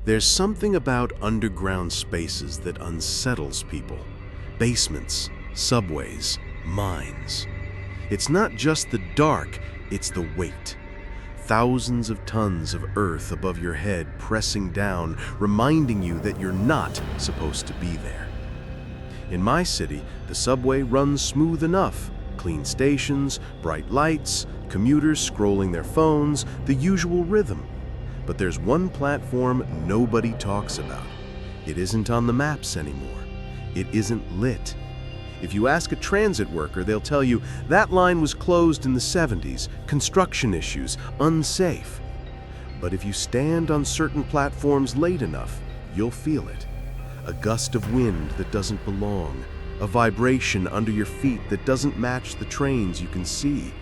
There's something about underground spaces that unsettles people. Basements, subways, mines. It's not just the dark, it's the weight. Thousands of tons of earth above your head pressing down, reminding you that you're not supposed to be there. In my city, the subway runs smooth enough. Clean stations, bright lights, commuters scrolling their phones, the usual rhythm. But there's one platform nobody talks about. It isn't on the maps anymore. It isn't lit. If you ask a transit worker, they'll tell you that line was closed in the 70s, construction issues, unsafe. But if you stand on certain platforms late enough, you'll feel it. A gust of wind that doesn't belong, a vibration under your feet that doesn't match the trains you can see,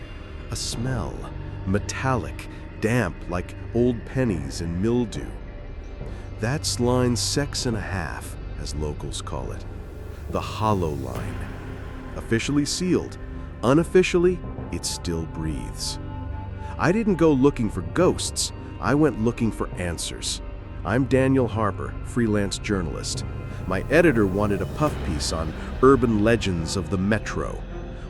a smell, metallic, damp like old pennies and mildew. That's line 6.5, as locals call it. The hollow line. Officially sealed. Unofficially, it still breathes. I didn't go looking for ghosts. I went looking for answers. I'm Daniel Harper, freelance journalist. My editor wanted a puff piece on urban legends of the metro.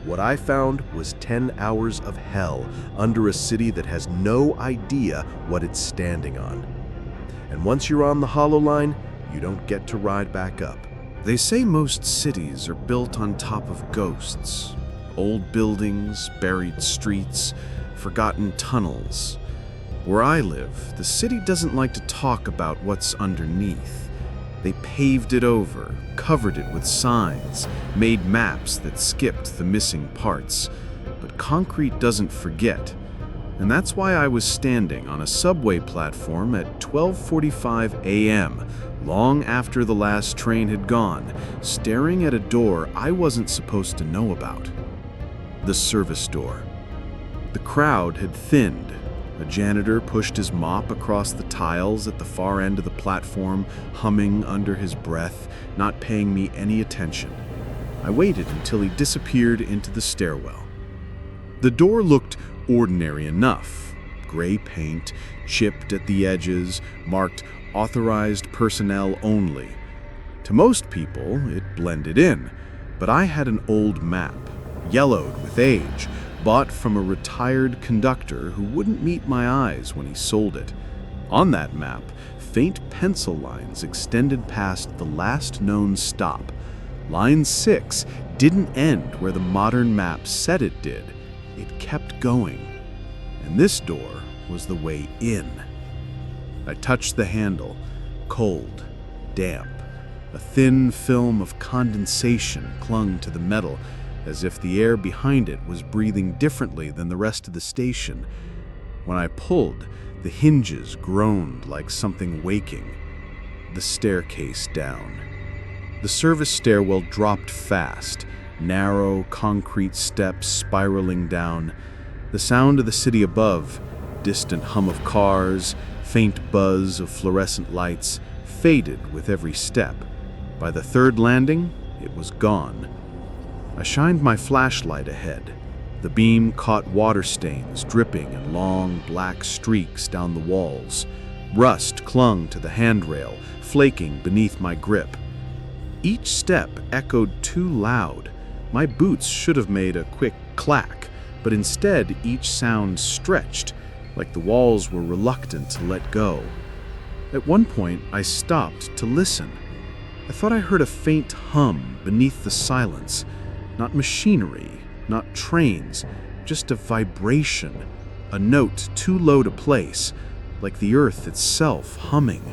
What I found was 10 hours of hell under a city that has no idea what it's standing on. And once you're on the hollow line, you don't get to ride back up. They say most cities are built on top of ghosts. Old buildings, buried streets, forgotten tunnels. Where I live, the city doesn't like to talk about what's underneath. They paved it over, covered it with signs, made maps that skipped the missing parts. But concrete doesn't forget. And that's why I was standing on a subway platform at 12:45 a.m., long after the last train had gone, staring at a door I wasn't supposed to know about. The service door. The crowd had thinned. A janitor pushed his mop across the tiles at the far end of the platform, humming under his breath, not paying me any attention. I waited until he disappeared into the stairwell. The door looked ordinary enough. Gray paint, chipped at the edges, marked authorized personnel only. To most people, it blended in, but I had an old map, yellowed with age, bought from a retired conductor who wouldn't meet my eyes when he sold it. On that map, faint pencil lines extended past the last known stop. Line 6 didn't end where the modern map said it did. It kept going. And this door was the way in. I touched the handle, cold, damp. A thin film of condensation clung to the metal, as if the air behind it was breathing differently than the rest of the station. When I pulled, the hinges groaned like something waking. The staircase down. The service stairwell dropped fast, narrow concrete steps spiraling down. The sound of the city above, distant hum of cars, faint buzz of fluorescent lights, faded with every step. By the third landing, it was gone. I shined my flashlight ahead. The beam caught water stains dripping in long black streaks down the walls. Rust clung to the handrail, flaking beneath my grip. Each step echoed too loud. My boots should have made a quick clack, but instead each sound stretched, like the walls were reluctant to let go. At one point, I stopped to listen. I thought I heard a faint hum beneath the silence. Not machinery, not trains, just a vibration, a note too low to place, like the earth itself humming.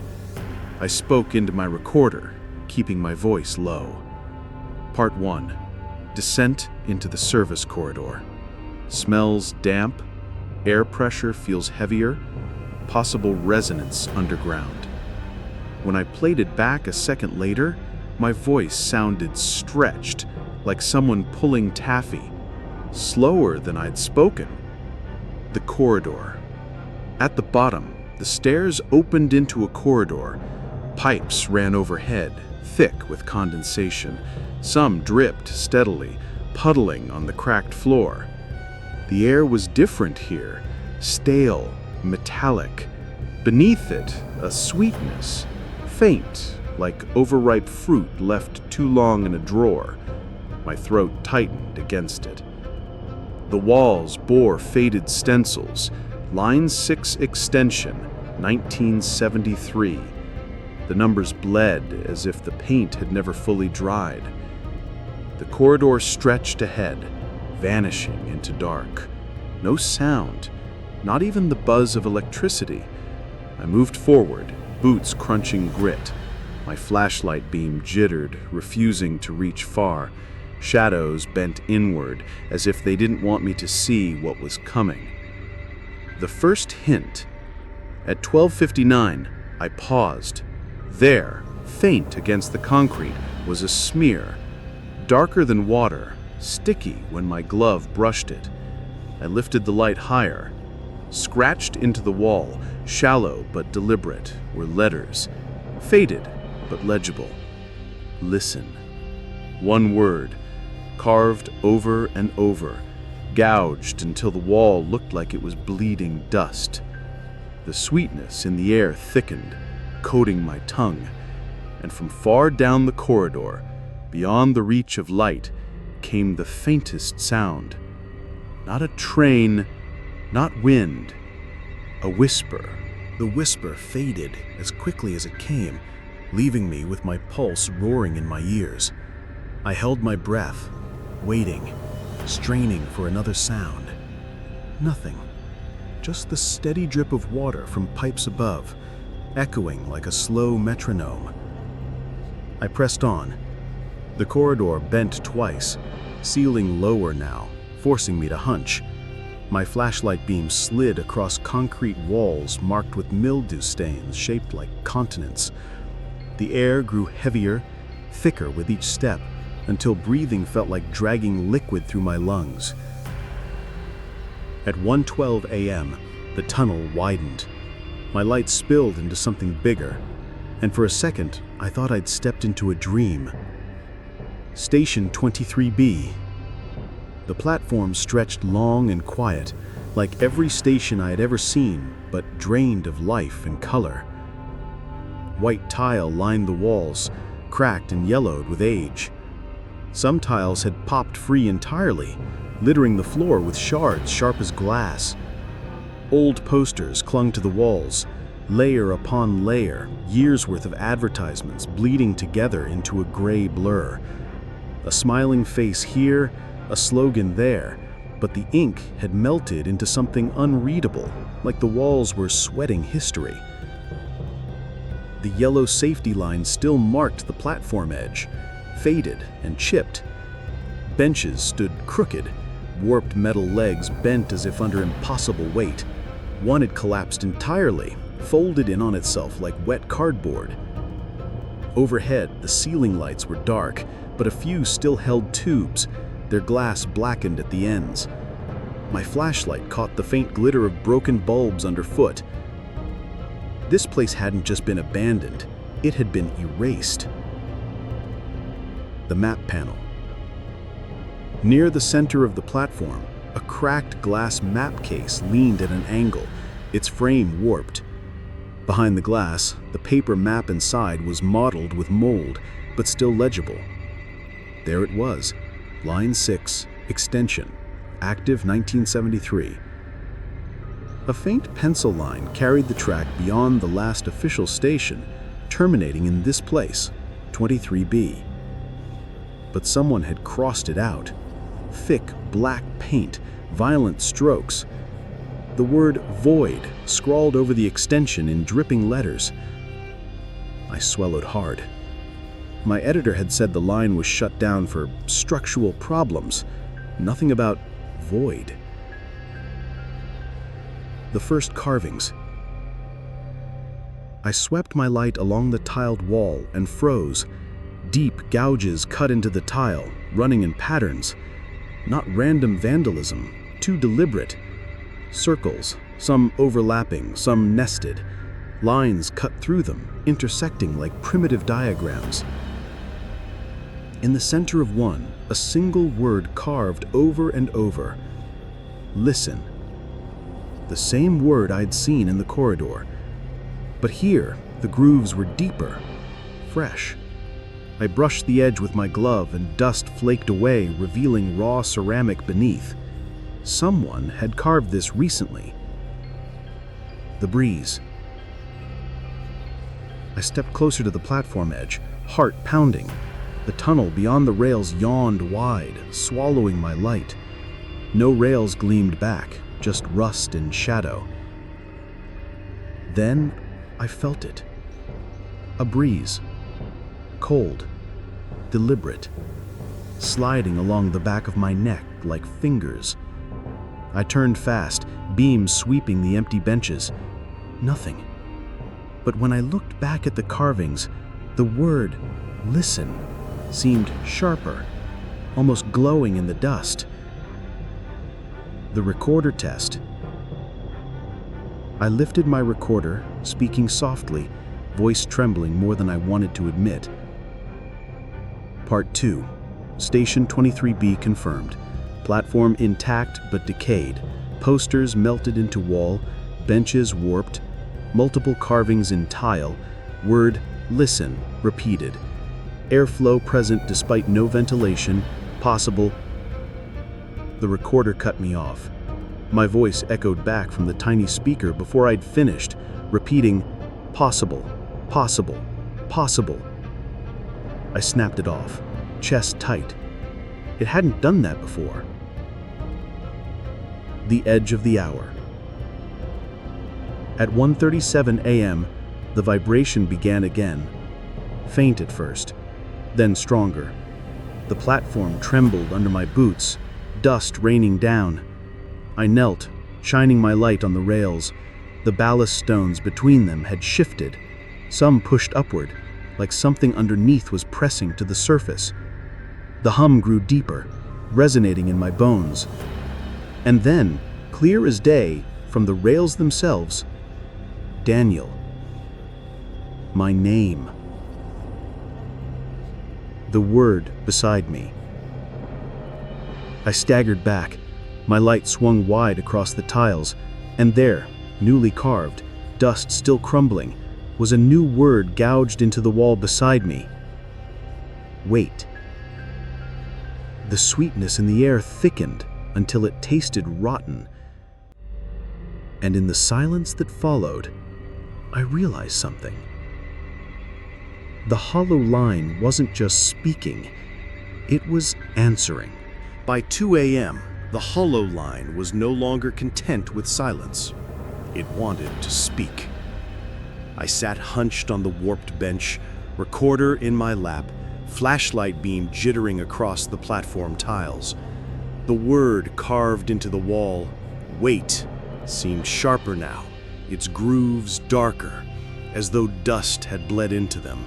I spoke into my recorder, keeping my voice low. Part 1. Descent into the service corridor. Smells damp, air pressure feels heavier, possible resonance underground. When I played it back a second later, my voice sounded stretched, like someone pulling taffy, slower than I'd spoken. The corridor. At the bottom, the stairs opened into a corridor. Pipes ran overhead, thick with condensation. Some dripped steadily, puddling on the cracked floor. The air was different here, stale, metallic. Beneath it, a sweetness, faint, like overripe fruit left too long in a drawer. My throat tightened against it. The walls bore faded stencils, Line 6 extension, 1973. The numbers bled as if the paint had never fully dried. The corridor stretched ahead, vanishing into dark. No sound, not even the buzz of electricity. I moved forward, boots crunching grit. My flashlight beam jittered, refusing to reach far. Shadows bent inward, as if they didn't want me to see what was coming. The first hint. At 12:59, I paused. There, faint against the concrete, was a smear, darker than water, sticky when my glove brushed it. I lifted the light higher. Scratched into the wall, shallow but deliberate, were letters, faded but legible. Listen. One word, carved over and over, gouged until the wall looked like it was bleeding dust. The sweetness in the air thickened, coating my tongue, and from far down the corridor, beyond the reach of light, came the faintest sound. Not a train, not wind, a whisper. The whisper faded as quickly as it came, leaving me with my pulse roaring in my ears. I held my breath, waiting, straining for another sound. Nothing. Just the steady drip of water from pipes above, echoing like a slow metronome. I pressed on. The corridor bent twice, ceiling lower now, forcing me to hunch. My flashlight beam slid across concrete walls marked with mildew stains shaped like continents. The air grew heavier, thicker with each step, until breathing felt like dragging liquid through my lungs. At 1:12 a.m., the tunnel widened. My light spilled into something bigger, and for a second, I thought I'd stepped into a dream. Station 23B. The platform stretched long and quiet, like every station I had ever seen, but drained of life and color. White tile lined the walls, cracked and yellowed with age. Some tiles had popped free entirely, littering the floor with shards sharp as glass. Old posters clung to the walls, layer upon layer, years' worth of advertisements bleeding together into a gray blur. A smiling face here, a slogan there, but the ink had melted into something unreadable, like the walls were sweating history. The yellow safety line still marked the platform edge, faded and chipped. Benches stood crooked, warped metal legs bent as if under impossible weight. One had collapsed entirely, folded in on itself like wet cardboard. Overhead, the ceiling lights were dark, but a few still held tubes, their glass blackened at the ends. My flashlight caught the faint glitter of broken bulbs underfoot. This place hadn't just been abandoned, it had been erased. The map panel. Near the center of the platform, a cracked glass map case leaned at an angle, its frame warped. Behind the glass, the paper map inside was mottled with mold, but still legible. There it was, Line 6, extension, active 1973. A faint pencil line carried the track beyond the last official station, terminating in this place, 23B. But someone had crossed it out. Thick black paint, violent strokes. The word void scrawled over the extension in dripping letters. I swallowed hard. My editor had said the line was shut down for structural problems. Nothing about void. The first carvings. I swept my light along the tiled wall and froze. Deep gouges cut into the tile, running in patterns. Not random vandalism, too deliberate. Circles, some overlapping, some nested. Lines cut through them, intersecting like primitive diagrams. In the center of one, a single word carved over and over. Listen. The same word I'd seen in the corridor, But here, the grooves were deeper, fresh. I brushed the edge with my glove and dust flaked away, revealing raw ceramic beneath. Someone had carved this recently. The breeze. I stepped closer to the platform edge, heart pounding. The tunnel beyond the rails yawned wide, swallowing my light. No rails gleamed back, just rust and shadow. Then I felt it. A breeze. Cold, deliberate, sliding along the back of my neck like fingers. I turned fast, beams sweeping the empty benches. Nothing. But when I looked back at the carvings, the word "listen" seemed sharper, almost glowing in the dust. The recorder test. I lifted my recorder, speaking softly, voice trembling more than I wanted to admit. Part 2. Station 23B confirmed. Platform intact but decayed. Posters melted into wall, benches warped, multiple carvings in tile, word "listen" repeated. Airflow present despite no ventilation, possible. The recorder cut me off. My voice echoed back from the tiny speaker before I'd finished, repeating, "Possible, possible, possible." I snapped it off, chest tight. It hadn't done that before. The edge of the hour. At 1:37 a.m., the vibration began again. Faint at first, then stronger. The platform trembled under my boots, dust raining down. I knelt, shining my light on the rails. The ballast stones between them had shifted, some pushed upward, like something underneath was pressing to the surface. The hum grew deeper, resonating in my bones. And then, clear as day, from the rails themselves, Daniel. My name. The word beside me. I staggered back. My light swung wide across the tiles, and there, newly carved, dust still crumbling, was a new word gouged into the wall beside me. Wait. The sweetness in the air thickened until it tasted rotten. And in the silence that followed, I realized something. The hollow line wasn't just speaking, it was answering. By 2 a.m., the hollow line was no longer content with silence. It wanted to speak. I sat hunched on the warped bench, recorder in my lap, flashlight beam jittering across the platform tiles. The word carved into the wall, "wait," seemed sharper now, its grooves darker, as though dust had bled into them.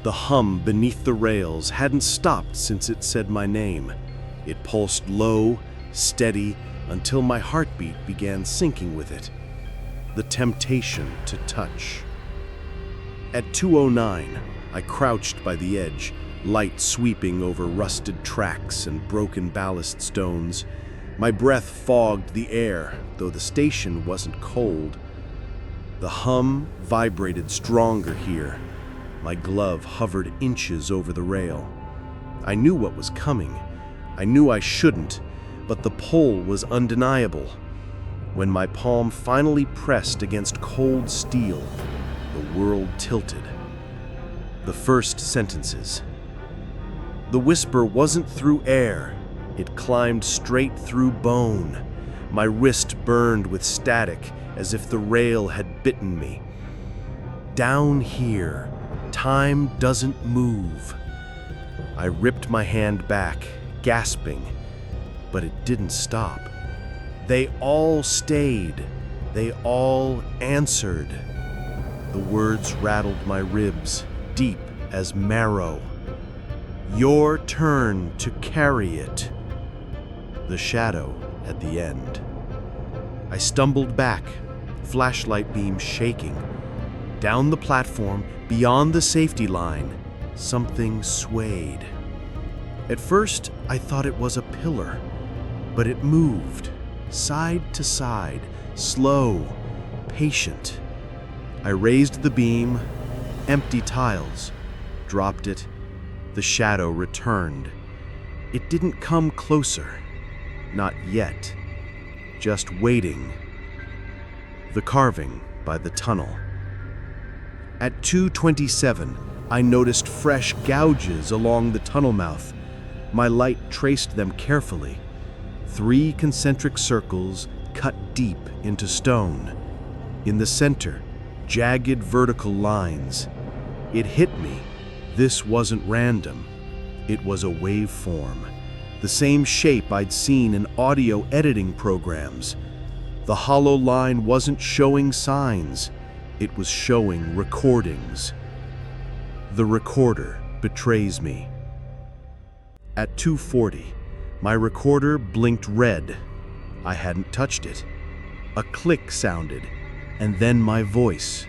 The hum beneath the rails hadn't stopped since it said my name. It pulsed low, steady, until my heartbeat began syncing with it. The temptation to touch. At 2:09, I crouched by the edge, light sweeping over rusted tracks and broken ballast stones. My breath fogged the air, though the station wasn't cold. The hum vibrated stronger here. My glove hovered inches over the rail. I knew what was coming. I knew I shouldn't, but the pull was undeniable. When my palm finally pressed against cold steel, the world tilted. The first sentences. The whisper wasn't through air. It climbed straight through bone. My wrist burned with static, as if the rail had bitten me. Down here, time doesn't move. I ripped my hand back, gasping, but it didn't stop. They all stayed. They all answered. The words rattled my ribs, deep as marrow. Your turn to carry it. The shadow at the end. I stumbled back, flashlight beam shaking. Down the platform, beyond the safety line, something swayed. At first, I thought it was a pillar, but it moved, side to side, slow, patient. I raised the beam, empty tiles, dropped it. The shadow returned. It didn't come closer. Not yet. Just waiting. The carving by the tunnel. At 2:27, I noticed fresh gouges along the tunnel mouth. My light traced them carefully. 3 concentric circles cut deep into stone. In the center, jagged vertical lines. It hit me. This wasn't random. It was a waveform. The same shape I'd seen in audio editing programs. The hollow line wasn't showing signs. It was showing recordings. The recorder betrays me. At 2:40, my recorder blinked red. I hadn't touched it. A click sounded, and then my voice.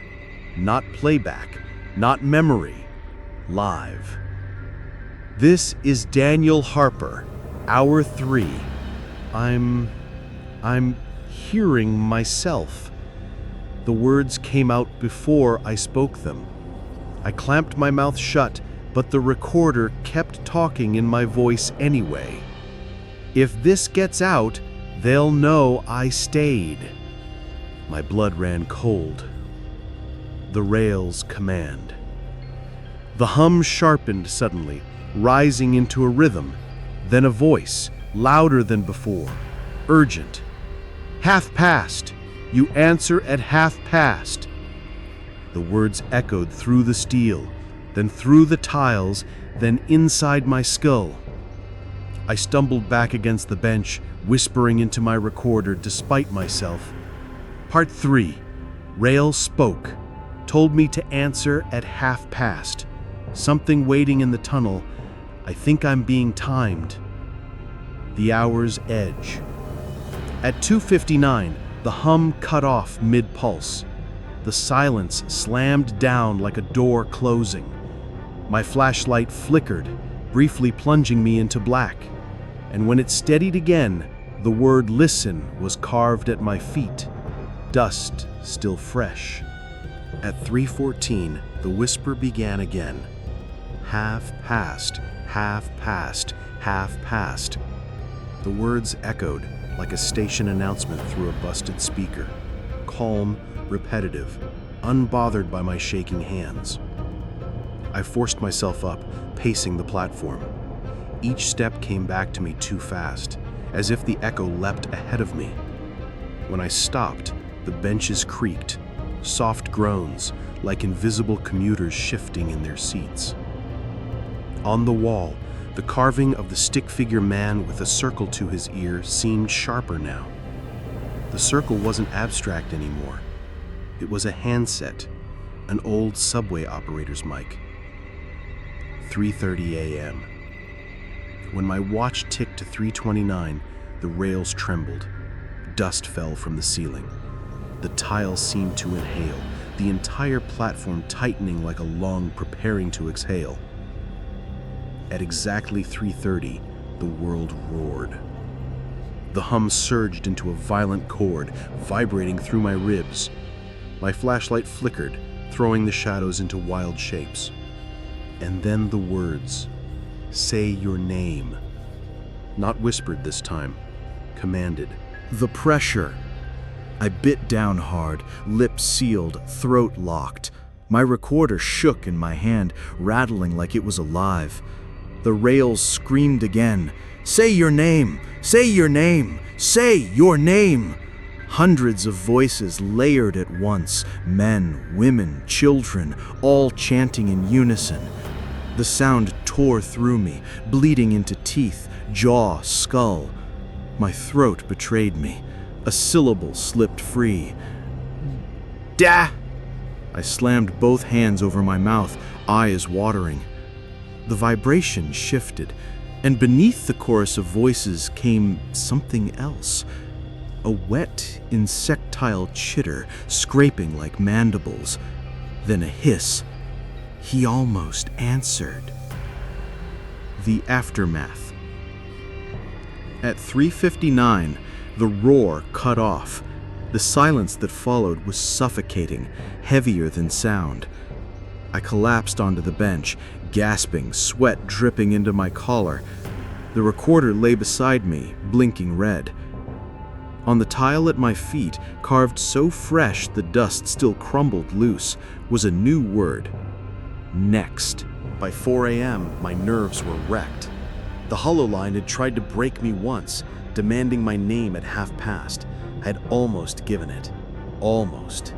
Not playback, not memory, live. This is Daniel Harper, Hour 3. I'm hearing myself. The words came out before I spoke them. I clamped my mouth shut, but the recorder kept talking in my voice anyway. If this gets out, they'll know I stayed. My blood ran cold. The rails command. The hum sharpened suddenly, rising into a rhythm, then a voice, louder than before, urgent. 1:30. You answer at 1:30. The words echoed through the steel, then through the tiles, then inside my skull. I stumbled back against the bench, whispering into my recorder despite myself. Part 3. Rail spoke, told me to answer at 1:30. Something waiting in the tunnel. I think I'm being timed. The hour's edge. At 2:59, the hum cut off mid-pulse. The silence slammed down like a door closing. My flashlight flickered, briefly plunging me into black. And when it steadied again, the word listen was carved at my feet. Dust still fresh. At 3:14, the whisper began again. 1:30, 1:30, 1:30. The words echoed like a station announcement through a busted speaker. Calm, repetitive, unbothered by my shaking hands. I forced myself up, pacing the platform. Each step came back to me too fast, as if the echo leapt ahead of me. When I stopped, the benches creaked, soft groans, like invisible commuters shifting in their seats. On the wall, the carving of the stick-figure man with a circle to his ear seemed sharper now. The circle wasn't abstract anymore. It was a handset, an old subway operator's mic. 3:30 a.m. When my watch ticked to 3:29, the rails trembled. Dust fell from the ceiling. The tiles seemed to inhale, the entire platform tightening like a lung preparing to exhale. At exactly 3:30, the world roared. The hum surged into a violent chord, vibrating through my ribs. My flashlight flickered, throwing the shadows into wild shapes. And then the words, "Say your name." Not whispered this time, commanded. The pressure. I bit down hard, lips sealed, throat locked. My recorder shook in my hand, rattling like it was alive. The rails screamed again. "Say your name! Say your name! Say your name!" Hundreds of voices layered at once, men, women, children, all chanting in unison. The sound tore through me, bleeding into teeth, jaw, skull. My throat betrayed me. A syllable slipped free. "Da!" I slammed both hands over my mouth, eyes watering. The vibration shifted, and beneath the chorus of voices came something else. A wet, insectile chitter, scraping like mandibles. Then a hiss. He almost answered. The aftermath. At 3:59, the roar cut off. The silence that followed was suffocating, heavier than sound. I collapsed onto the bench, gasping, sweat dripping into my collar. The recorder lay beside me, blinking red. On the tile at my feet, carved so fresh the dust still crumbled loose, was a new word: next. By 4 a.m., my nerves were wrecked. The hololine had tried to break me once, demanding my name at past. I had almost given it. Almost.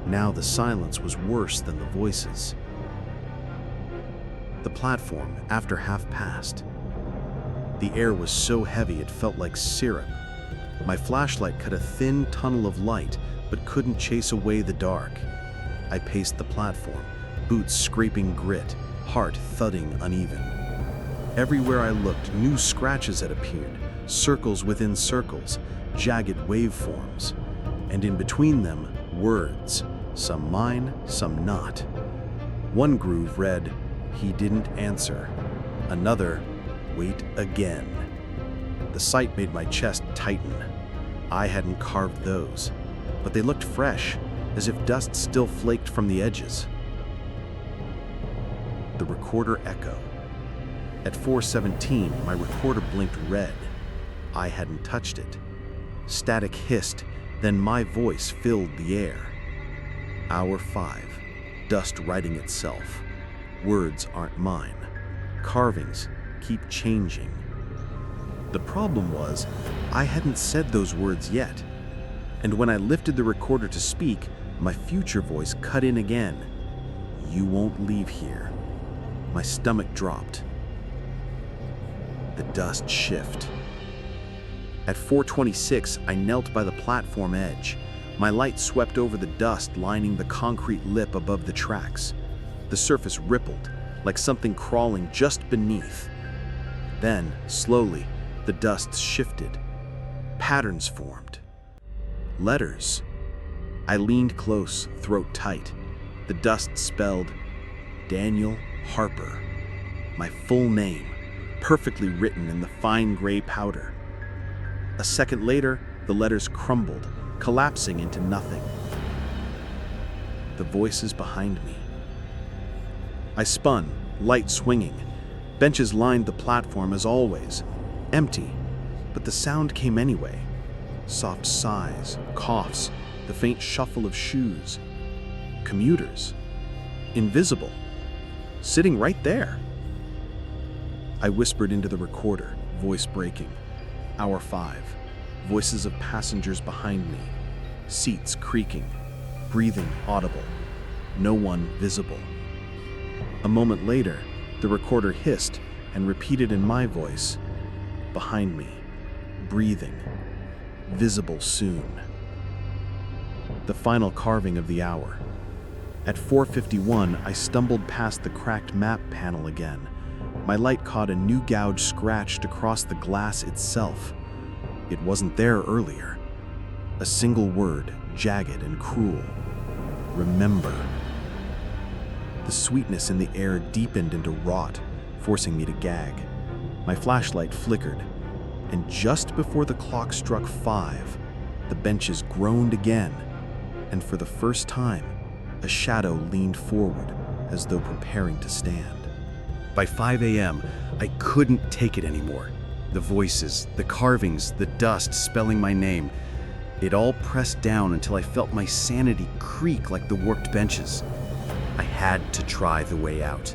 Now the silence was worse than the voices. The platform, after past. The air was so heavy it felt like syrup. My flashlight cut a thin tunnel of light, but couldn't chase away the dark. I paced the platform, boots scraping grit, heart thudding uneven. Everywhere I looked, new scratches had appeared, circles within circles, jagged waveforms, and in between them, words, some mine, some not. One groove read, "He didn't answer." Another, "Wait again." The sight made my chest tighten. I hadn't carved those, but they looked fresh, as if dust still flaked from the edges. The recorder echo. At 4:17, my recorder blinked red. I hadn't touched it. Static hissed, then my voice filled the air. Hour 5. Dust writing itself. Words aren't mine. Carvings keep changing. The problem was, I hadn't said those words yet. And when I lifted the recorder to speak, my future voice cut in again. "You won't leave here." My stomach dropped. The dust shift. At 4:26, I knelt by the platform edge. My light swept over the dust lining the concrete lip above the tracks. The surface rippled, like something crawling just beneath. Then, slowly, the dust shifted. Patterns formed. Letters. I leaned close, throat tight. The dust spelled Daniel Harper. My full name, perfectly written in the fine gray powder. A second later, the letters crumbled, collapsing into nothing. The voices behind me. I spun, light swinging. Benches lined the platform as always, empty, but the sound came anyway. Soft sighs, coughs, the faint shuffle of shoes. Commuters. Invisible. Sitting right there. I whispered into the recorder, voice breaking. Hour 5. Voices of passengers behind me. Seats creaking. Breathing audible. No one visible. A moment later, the recorder hissed and repeated in my voice. Behind me. Breathing. Visible soon. The final carving of the hour. At 4:51, I stumbled past the cracked map panel again. My light caught a new gouge scratched across the glass itself. It wasn't there earlier. A single word, jagged and cruel. Remember. The sweetness in the air deepened into rot, forcing me to gag. My flashlight flickered, and just before the clock struck 5, the benches groaned again, and for the first time, a shadow leaned forward as though preparing to stand. By 5 a.m., I couldn't take it anymore. The voices, the carvings, the dust spelling my name. It all pressed down until I felt my sanity creak like the warped benches. I had to try the way out.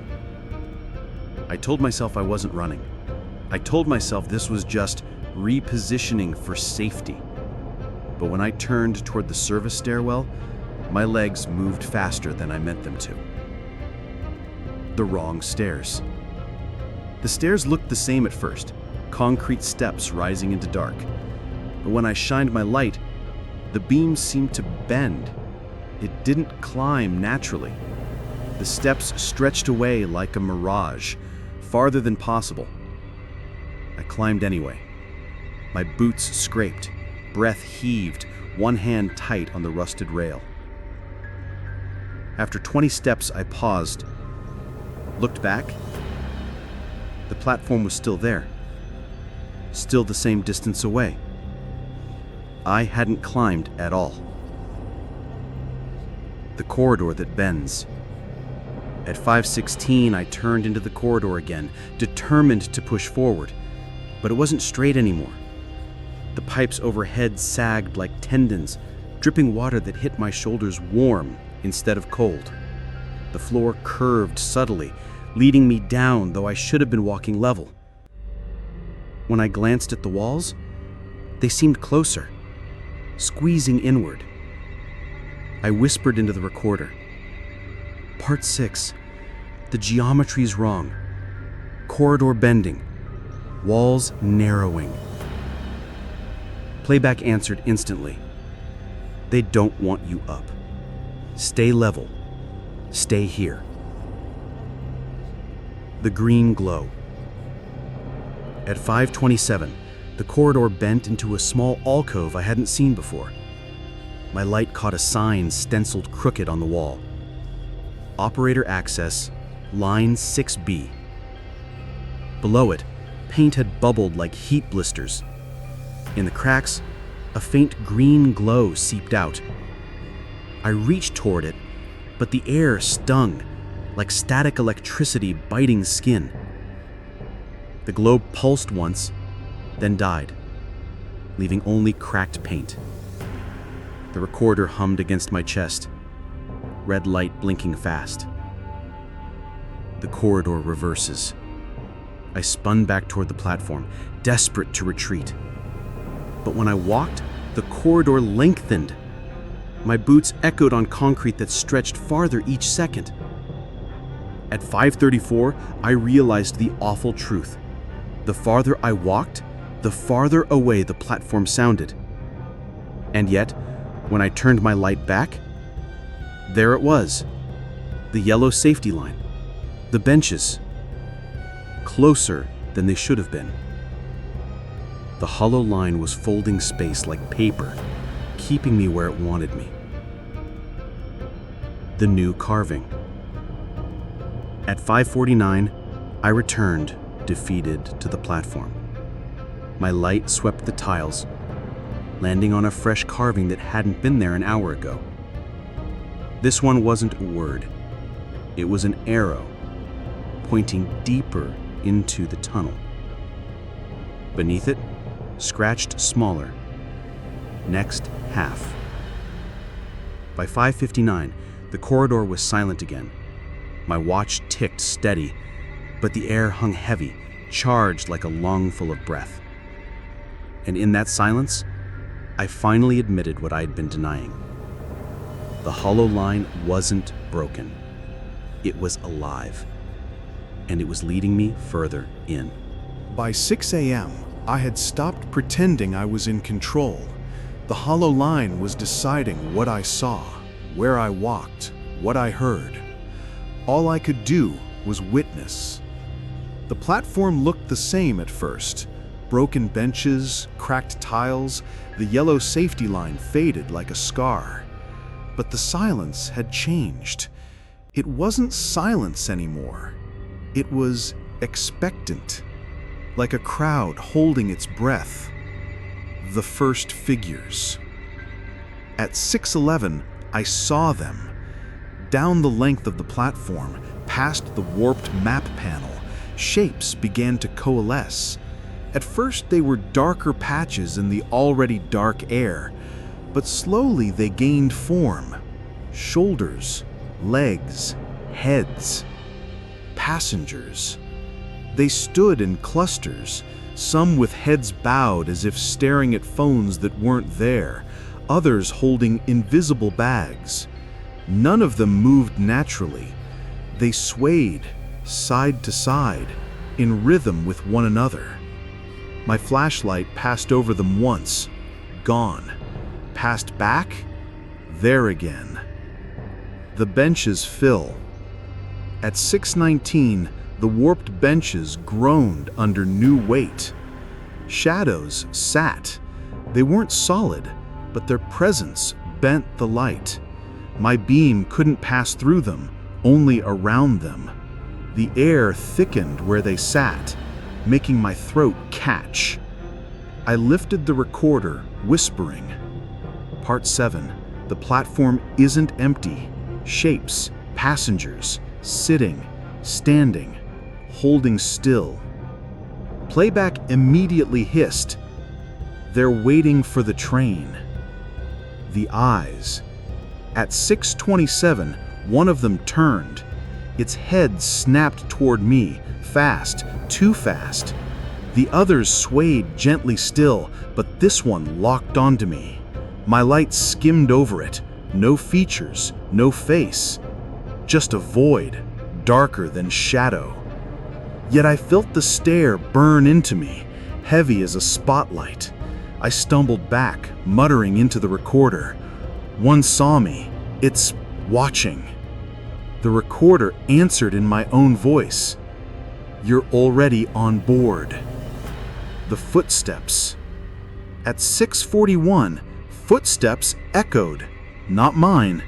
I told myself I wasn't running. I told myself this was just repositioning for safety. But when I turned toward the service stairwell, my legs moved faster than I meant them to. The wrong stairs. The stairs looked the same at first, concrete steps rising into dark. But when I shined my light, the beams seemed to bend. It didn't climb naturally. The steps stretched away like a mirage, farther than possible. I climbed anyway. My boots scraped, breath heaved, one hand tight on the rusted rail. After 20 steps, I paused, looked back. The platform was still there, still the same distance away. I hadn't climbed at all. The corridor that bends. At 5:16, I turned into the corridor again, determined to push forward, but it wasn't straight anymore. The pipes overhead sagged like tendons, dripping water that hit my shoulders warm instead of cold. The floor curved subtly, leading me down, though I should have been walking level. When I glanced at the walls, they seemed closer, squeezing inward. I whispered into the recorder. Part 6. The geometry's wrong. Corridor bending. Walls narrowing. Playback answered instantly. They don't want you up. Stay level. Stay here. The green glow. At 5:27, the corridor bent into a small alcove I hadn't seen before. My light caught a sign stenciled crooked on the wall. Operator access, line 6B. Below it, paint had bubbled like heat blisters. In the cracks, a faint green glow seeped out. I reached toward it, but the air stung, like static electricity biting skin. The globe pulsed once, then died, leaving only cracked paint. The recorder hummed against my chest, red light blinking fast. The corridor reverses. I spun back toward the platform, desperate to retreat. But when I walked, the corridor lengthened. My boots echoed on concrete that stretched farther each second. At 5:34, I realized the awful truth. The farther I walked, the farther away the platform sounded. And yet, when I turned my light back, there it was, the yellow safety line, the benches, closer than they should have been. The hollow line was folding space like paper, keeping me where it wanted me. The new carving. At 5:49, I returned, defeated, to the platform. My light swept the tiles, landing on a fresh carving that hadn't been there an hour ago. This one wasn't a word. It was an arrow, pointing deeper into the tunnel. Beneath it, scratched smaller, next half. By 5:59, the corridor was silent again. My watch ticked steady, but the air hung heavy, charged like a lungful of breath. And in that silence, I finally admitted what I had been denying. The hollow line wasn't broken. It was alive, and it was leading me further in. By 6 a.m., I had stopped pretending I was in control. The hollow line was deciding what I saw, where I walked, what I heard. All I could do was witness. The platform looked the same at first. Broken benches, cracked tiles, the yellow safety line faded like a scar. But the silence had changed. It wasn't silence anymore. It was expectant, like a crowd holding its breath. The first figures. At 6:11, I saw them. Down the length of the platform, past the warped map panel, shapes began to coalesce. At first they were darker patches in the already dark air, but slowly they gained form. Shoulders, legs, heads. Passengers. They stood in clusters, some with heads bowed as if staring at phones that weren't there, others holding invisible bags. None of them moved naturally. They swayed, side to side, in rhythm with one another. My flashlight passed over them once, gone. Passed back, there again. The benches fill. At 6:19, the warped benches groaned under new weight. Shadows sat. They weren't solid, but their presence bent the light. My beam couldn't pass through them, only around them. The air thickened where they sat, making my throat catch. I lifted the recorder, whispering. Part 7. The platform isn't empty. Shapes, passengers, sitting, standing, holding still. Playback immediately hissed. They're waiting for the train. The eyes. At 6:27, one of them turned. Its head snapped toward me, fast, too fast. The others swayed gently still, but this one locked onto me. My light skimmed over it. No features, no face. Just a void, darker than shadow. Yet I felt the stare burn into me, heavy as a spotlight. I stumbled back, muttering into the recorder. One saw me. It's watching. The recorder answered in my own voice. You're already on board. The footsteps. At 6:41, footsteps echoed. Not mine.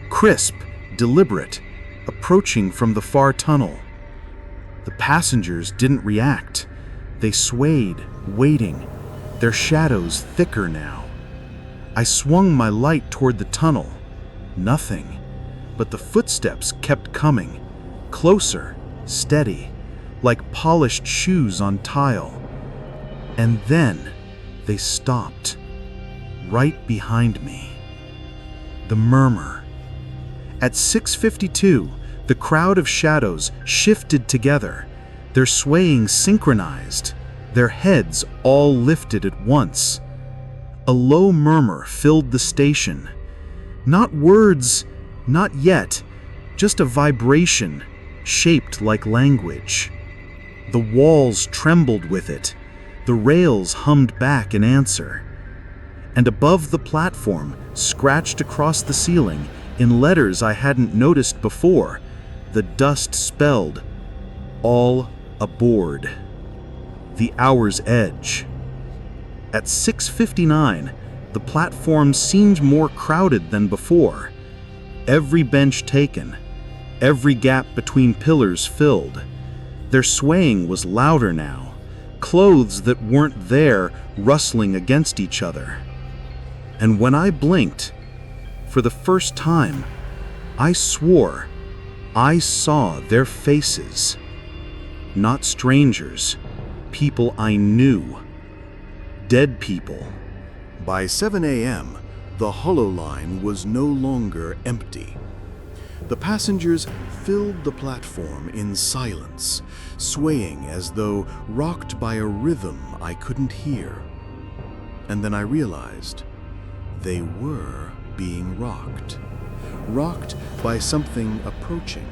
Crisp, deliberate, approaching from the far tunnel. The passengers didn't react. They swayed, waiting, their shadows thicker now. I swung my light toward the tunnel. Nothing. But the footsteps kept coming. Closer, steady, like polished shoes on tile. And then they stopped. Right behind me. The murmur. At 6:52, the crowd of shadows shifted together, their swaying synchronized, their heads all lifted at once. A low murmur filled the station. Not words, not yet, just a vibration shaped like language. The walls trembled with it, the rails hummed back in answer. And above the platform, scratched across the ceiling, in letters I hadn't noticed before, the dust spelled, "All aboard." The hour's edge. At 6:59, the platform seemed more crowded than before. Every bench taken, every gap between pillars filled. Their swaying was louder now, clothes that weren't there rustling against each other. And when I blinked, for the first time, I swore I saw their faces. Not strangers, people I knew. Dead people. By 7 a.m., the hollow line was no longer empty. The passengers filled the platform in silence, swaying as though rocked by a rhythm I couldn't hear. And then I realized they were being rocked by something approaching.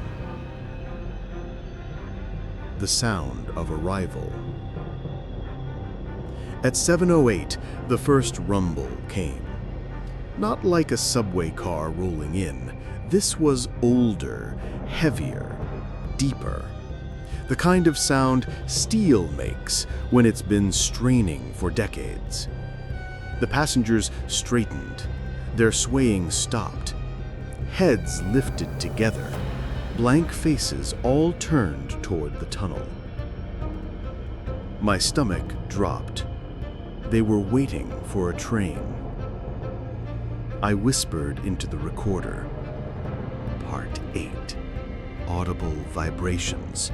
The sound of arrival. At 7:08, the first rumble came. Not like a subway car rolling in. This was older, heavier, deeper. The kind of sound steel makes when it's been straining for decades. The passengers straightened. Their swaying stopped. Heads lifted together. Blank faces all turned toward the tunnel. My stomach dropped. They were waiting for a train. I whispered into the recorder. Part 8. Audible vibrations.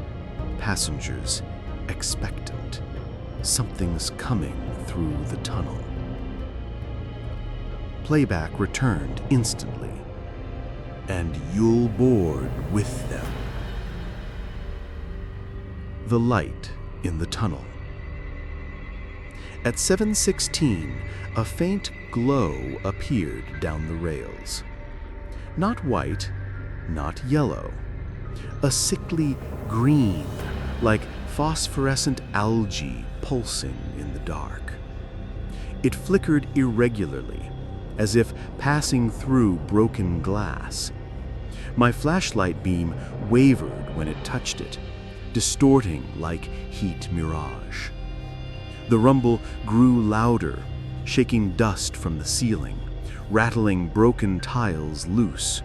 Passengers expectant. Something's coming through the tunnel. Playback returned instantly. And you'll board with them. The light in the tunnel. At 7:16, a faint glow appeared down the rails. Not white, not yellow. A sickly green, like phosphorescent algae pulsing in the dark. It flickered irregularly, as if passing through broken glass. My flashlight beam wavered when it touched it, distorting like heat mirage. The rumble grew louder, shaking dust from the ceiling, rattling broken tiles loose.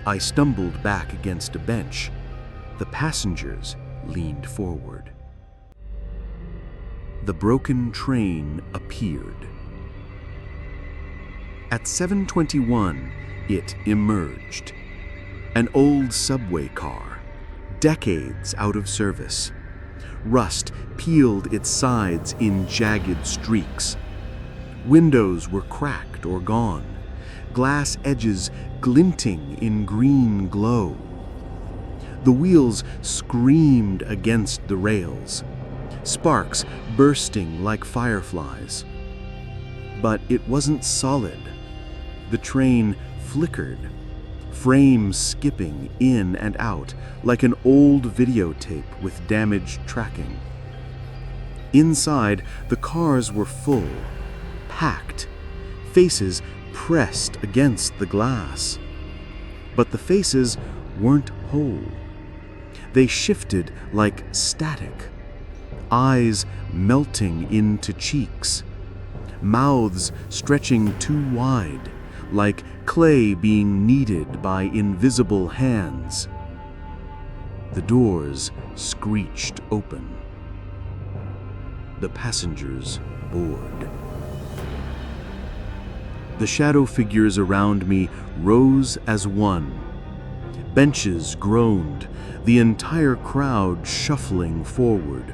I stumbled back against a bench. The passengers leaned forward. The broken train appeared. At 7:21, it emerged. An old subway car, decades out of service. Rust peeled its sides in jagged streaks. Windows were cracked or gone, glass edges glinting in green glow. The wheels screamed against the rails, sparks bursting like fireflies. But it wasn't solid. The train flickered, frames skipping in and out like an old videotape with damaged tracking. Inside, the cars were full, packed, faces pressed against the glass. But the faces weren't whole. They shifted like static, eyes melting into cheeks, mouths stretching too wide, like clay being kneaded by invisible hands. The doors screeched open. The passengers bored. The shadow figures around me rose as one. Benches groaned, the entire crowd shuffling forward.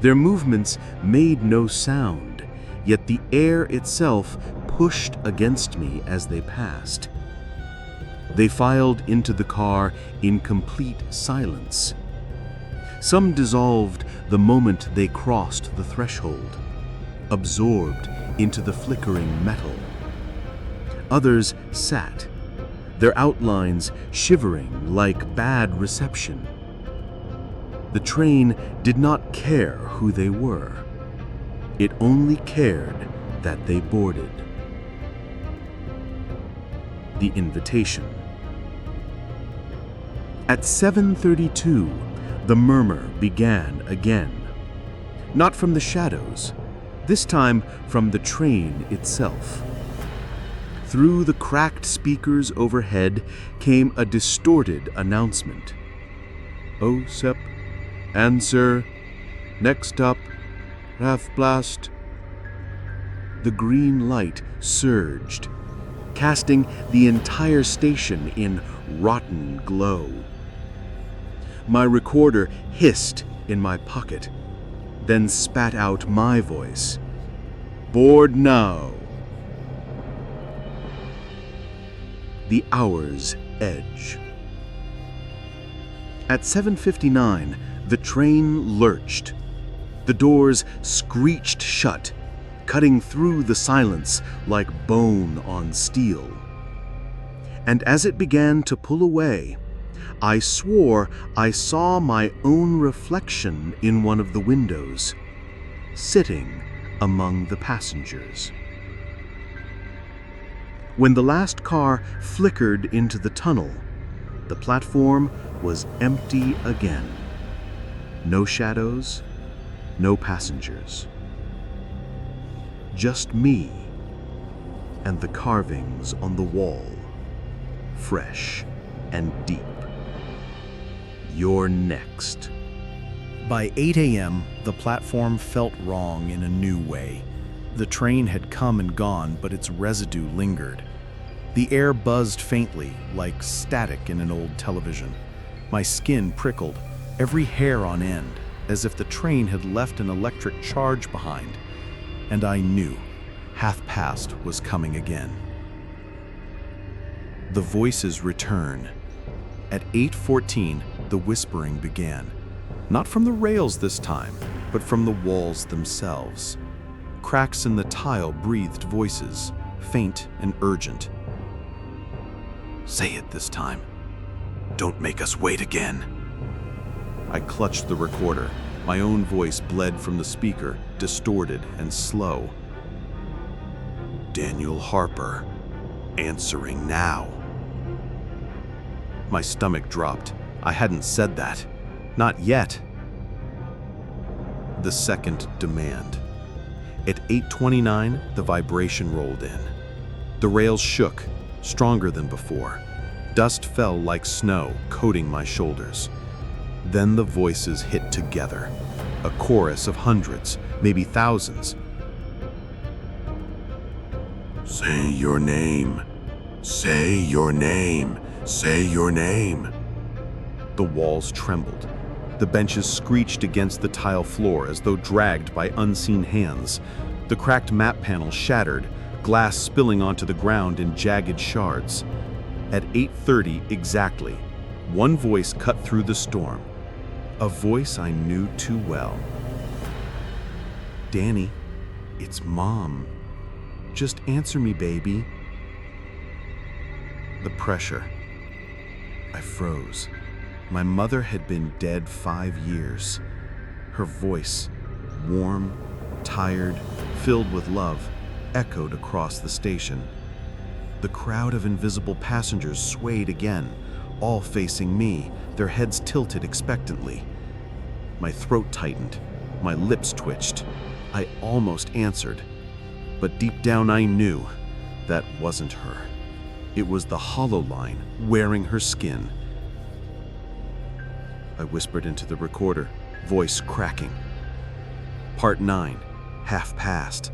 Their movements made no sound, yet the air itself pushed against me as they passed. They filed into the car in complete silence. Some dissolved the moment they crossed the threshold, absorbed into the flickering metal. Others sat, their outlines shivering like bad reception. The train did not care who they were. It only cared that they boarded. The invitation. At 7:32, the murmur began again. Not from the shadows, this time from the train itself. Through the cracked speakers overhead came a distorted announcement. "Oh, Sep, answer, next up, Blast." The green light surged, casting the entire station in rotten glow. My recorder hissed in my pocket, then spat out my voice. "Board now." The hour's edge. At 7:59, the train lurched. The doors screeched shut, cutting through the silence like bone on steel. And as it began to pull away, I swore I saw my own reflection in one of the windows, sitting among the passengers. When the last car flickered into the tunnel, the platform was empty again. No shadows, no passengers. Just me and the carvings on the wall, fresh and deep. You're next. By 8 a.m., the platform felt wrong in a new way. The train had come and gone, but its residue lingered. The air buzzed faintly, like static in an old television. My skin prickled, every hair on end, as if the train had left an electric charge behind. And I knew 1:30 was coming again. The voices return. At 8:14, the whispering began. Not from the rails this time, but from the walls themselves. Cracks in the tile breathed voices, faint and urgent. "Say it this time. Don't make us wait again." I clutched the recorder. My own voice bled from the speaker, distorted and slow. "Daniel Harper, answering now." My stomach dropped. I hadn't said that. Not yet. The second demand. At 8:29, the vibration rolled in. The rails shook, stronger than before. Dust fell like snow, coating my shoulders. Then the voices hit together, a chorus of hundreds, maybe thousands. Say your name. Say your name. Say your name. The walls trembled. The benches screeched against the tile floor as though dragged by unseen hands. The cracked map panel shattered, glass spilling onto the ground in jagged shards. At 8:30 exactly, one voice cut through the storm. A voice I knew too well. "Danny, it's Mom. Just answer me, baby." The pressure. I froze. My mother had been dead 5 years. Her voice, warm, tired, filled with love, echoed across the station. The crowd of invisible passengers swayed again, all facing me, their heads tilted expectantly. My throat tightened, my lips twitched. I almost answered, but deep down I knew that wasn't her. It was the hollow line wearing her skin. I whispered into the recorder, voice cracking. Part 9, half past.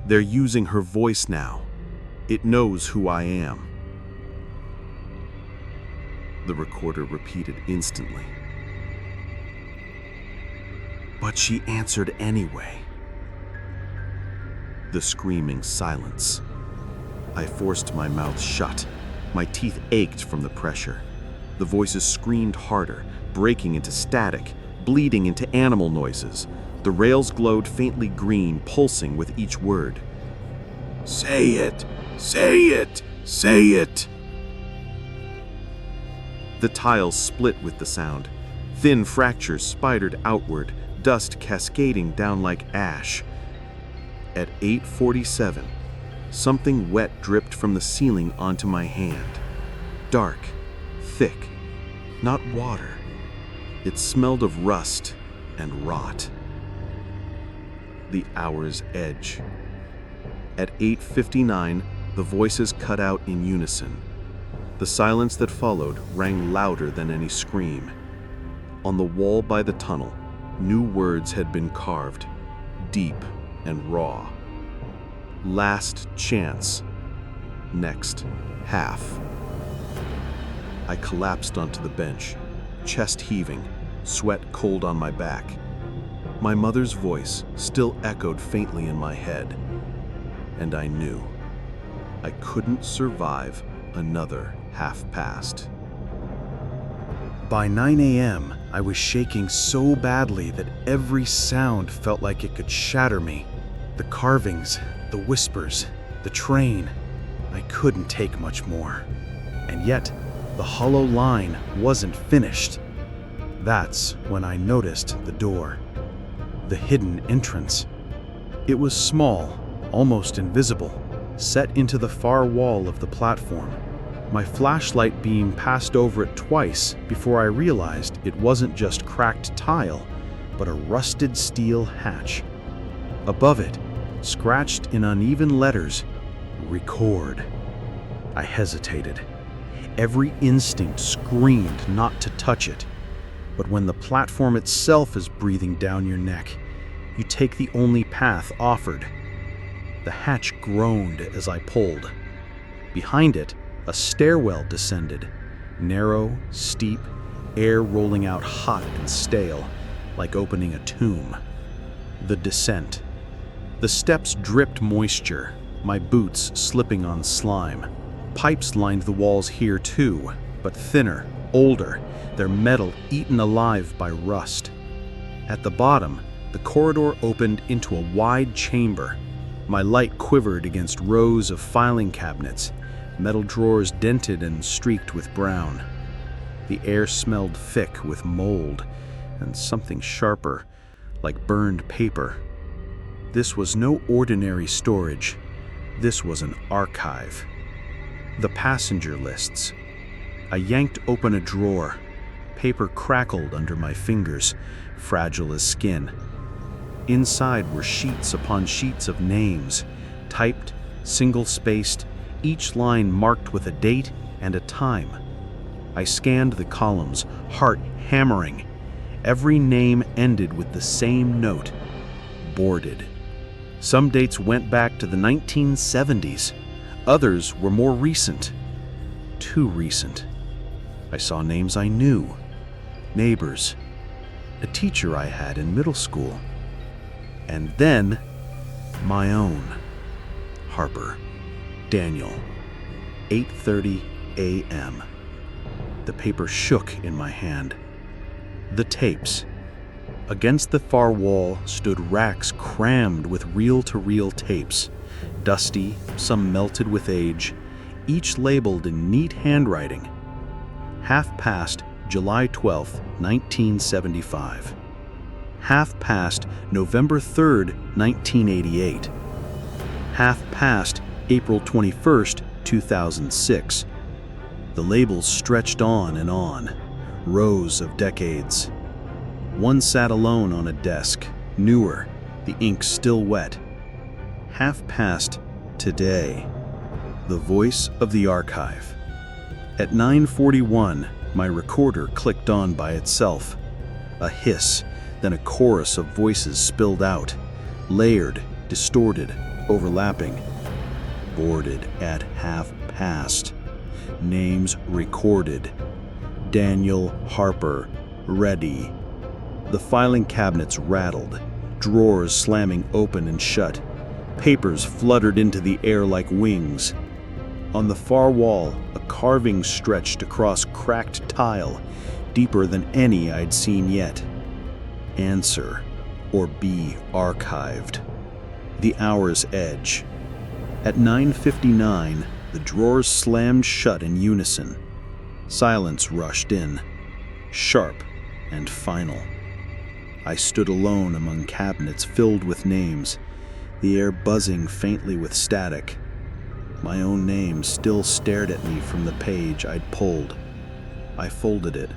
They're using her voice now. It knows who I am. The recorder repeated instantly. But she answered anyway. The screaming silence. I forced my mouth shut. My teeth ached from the pressure. The voices screamed harder, breaking into static, bleeding into animal noises. The rails glowed faintly green, pulsing with each word. Say it! Say it! Say it! The tiles split with the sound. Thin fractures spidered outward, dust cascading down like ash. At 8:47, something wet dripped from the ceiling onto my hand. Dark, thick, not water. It smelled of rust and rot. The hour's edge. At 8:59, the voices cut out in unison. The silence that followed rang louder than any scream. On the wall by the tunnel, new words had been carved, deep and raw. Last chance. Next half. I collapsed onto the bench, chest heaving, sweat cold on my back. My mother's voice still echoed faintly in my head, and I knew I couldn't survive another half past. By 9 a.m., I was shaking so badly that every sound felt like it could shatter me. The carvings, the whispers, the train. I couldn't take much more. And yet, the hollow line wasn't finished. That's when I noticed the door. The hidden entrance. It was small, almost invisible, set into the far wall of the platform. My flashlight beam passed over it twice before I realized it wasn't just cracked tile, but a rusted steel hatch. Above it, scratched in uneven letters, "Record." I hesitated. Every instinct screamed not to touch it. But when the platform itself is breathing down your neck, you take the only path offered. The hatch groaned as I pulled. Behind it, a stairwell descended, narrow, steep, air rolling out hot and stale, like opening a tomb. The descent. The steps dripped moisture, my boots slipping on slime. Pipes lined the walls here too, but thinner, older, their metal eaten alive by rust. At the bottom, the corridor opened into a wide chamber. My light quivered against rows of filing cabinets, metal drawers dented and streaked with brown. The air smelled thick with mold and something sharper, like burned paper. This was no ordinary storage. This was an archive. The passenger lists. I yanked open a drawer. Paper crackled under my fingers, fragile as skin. Inside were sheets upon sheets of names, typed, single-spaced, each line marked with a date and a time. I scanned the columns, heart hammering. Every name ended with the same note: boarded. Some dates went back to the 1970s. Others were more recent. Too recent. I saw names I knew. Neighbors. A teacher I had in middle school. And then, my own. Harper. Daniel. 8:30 a.m. The paper shook in my hand. The tapes. Against the far wall stood racks crammed with reel-to-reel tapes, dusty, some melted with age, each labeled in neat handwriting. Half past July 12, 1975. Half past November 3rd, 1988. Half past April 21st, 2006. The labels stretched on and on, rows of decades. One sat alone on a desk, newer, the ink still wet. Half past today. The voice of the archive. At 9:41, my recorder clicked on by itself. A hiss, then a chorus of voices spilled out, layered, distorted, overlapping. Boarded at half past. Names recorded. Daniel Harper, ready. The filing cabinets rattled, drawers slamming open and shut. Papers fluttered into the air like wings. On the far wall, a carving stretched across cracked tile, deeper than any I'd seen yet. Answer, or be archived. The hour's edge. At 9:59, the drawers slammed shut in unison. Silence rushed in, sharp and final. I stood alone among cabinets filled with names, the air buzzing faintly with static. My own name still stared at me from the page I'd pulled. I folded it,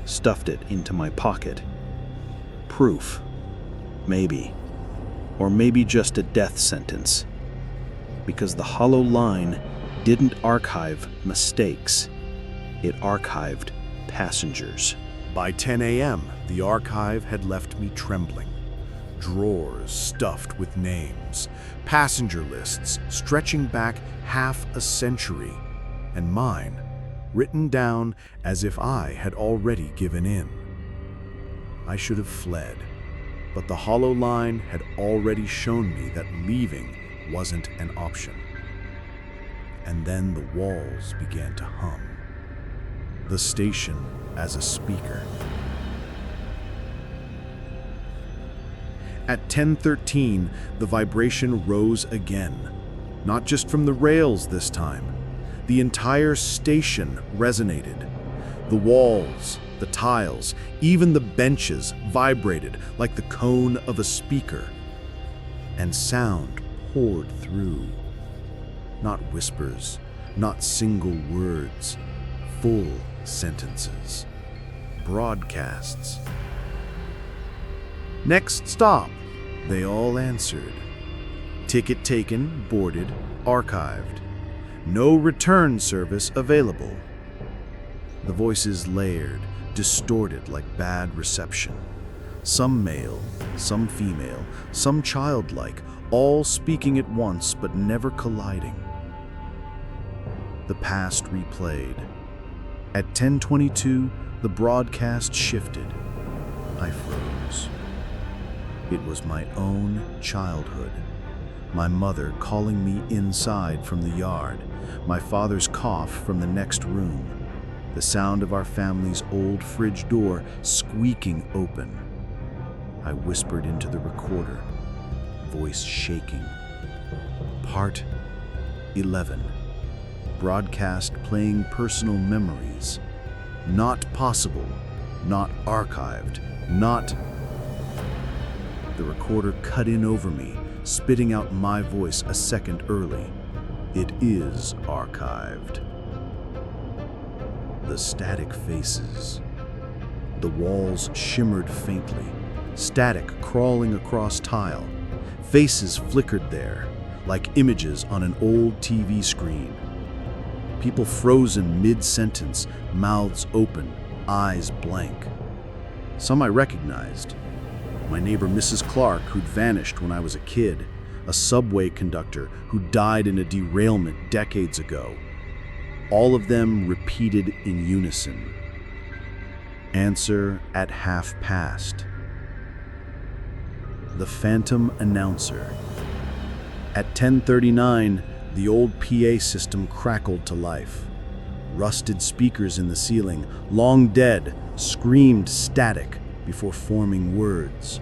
stuffed it into my pocket. Proof. Maybe. Or maybe just a death sentence. Because the hollow line didn't archive mistakes. It archived passengers. By 10 a.m., the archive had left me trembling. Drawers stuffed with names, passenger lists stretching back half a century, and mine written down as if I had already given in. I should have fled, but the hollow line had already shown me that leaving wasn't an option. And then the walls began to hum. The station as a speaker. At 10:13, the vibration rose again, not just from the rails this time. The entire station resonated. The walls, the tiles, even the benches vibrated like the cone of a speaker. And sound poured through. Not whispers, not single words, full sentences, broadcasts. Next stop, they all answered. Ticket taken, boarded, archived. No return service available. The voices layered, distorted like bad reception. Some male, some female, some childlike, all speaking at once but never colliding. The past replayed. At 10:22, the broadcast shifted. I froze. It was my own childhood. My mother calling me inside from the yard, my father's cough from the next room, the sound of our family's old fridge door squeaking open. I whispered into the recorder, voice shaking. Part 11. Broadcast playing personal memories. Not possible, not archived, not... The recorder cut in over me, spitting out my voice a second early. It is archived. The static faces. The walls shimmered faintly, static crawling across tile. Faces flickered there, like images on an old TV screen. People frozen mid-sentence, mouths open, eyes blank. Some I recognized. My neighbor Mrs. Clark, who'd vanished when I was a kid. a subway conductor who died in a derailment decades ago. All of them repeated in unison. Answer at past. The phantom announcer. At 10:39, the old PA system crackled to life. Rusted speakers in the ceiling, long dead, screamed static before forming words.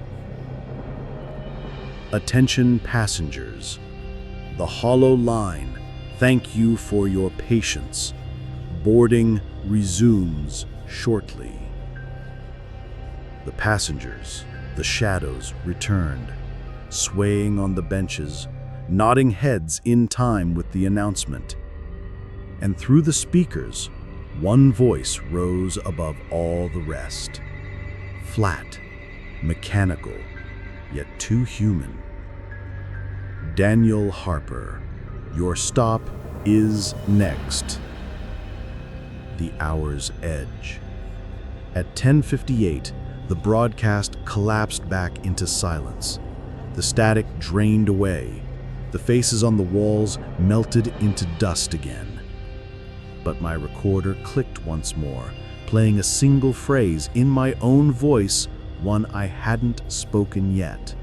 Attention passengers. The hollow line, thank you for your patience. Boarding resumes shortly. The passengers, the shadows, returned, swaying on the benches, nodding heads in time with the announcement. And through the speakers, one voice rose above all the rest. Flat, mechanical, yet too human. Daniel Harper, your stop is next. The hour's edge. At 10:58, the broadcast collapsed back into silence. The static drained away. The faces on the walls melted into dust again. But my recorder clicked once more, playing a single phrase in my own voice, one I hadn't spoken yet.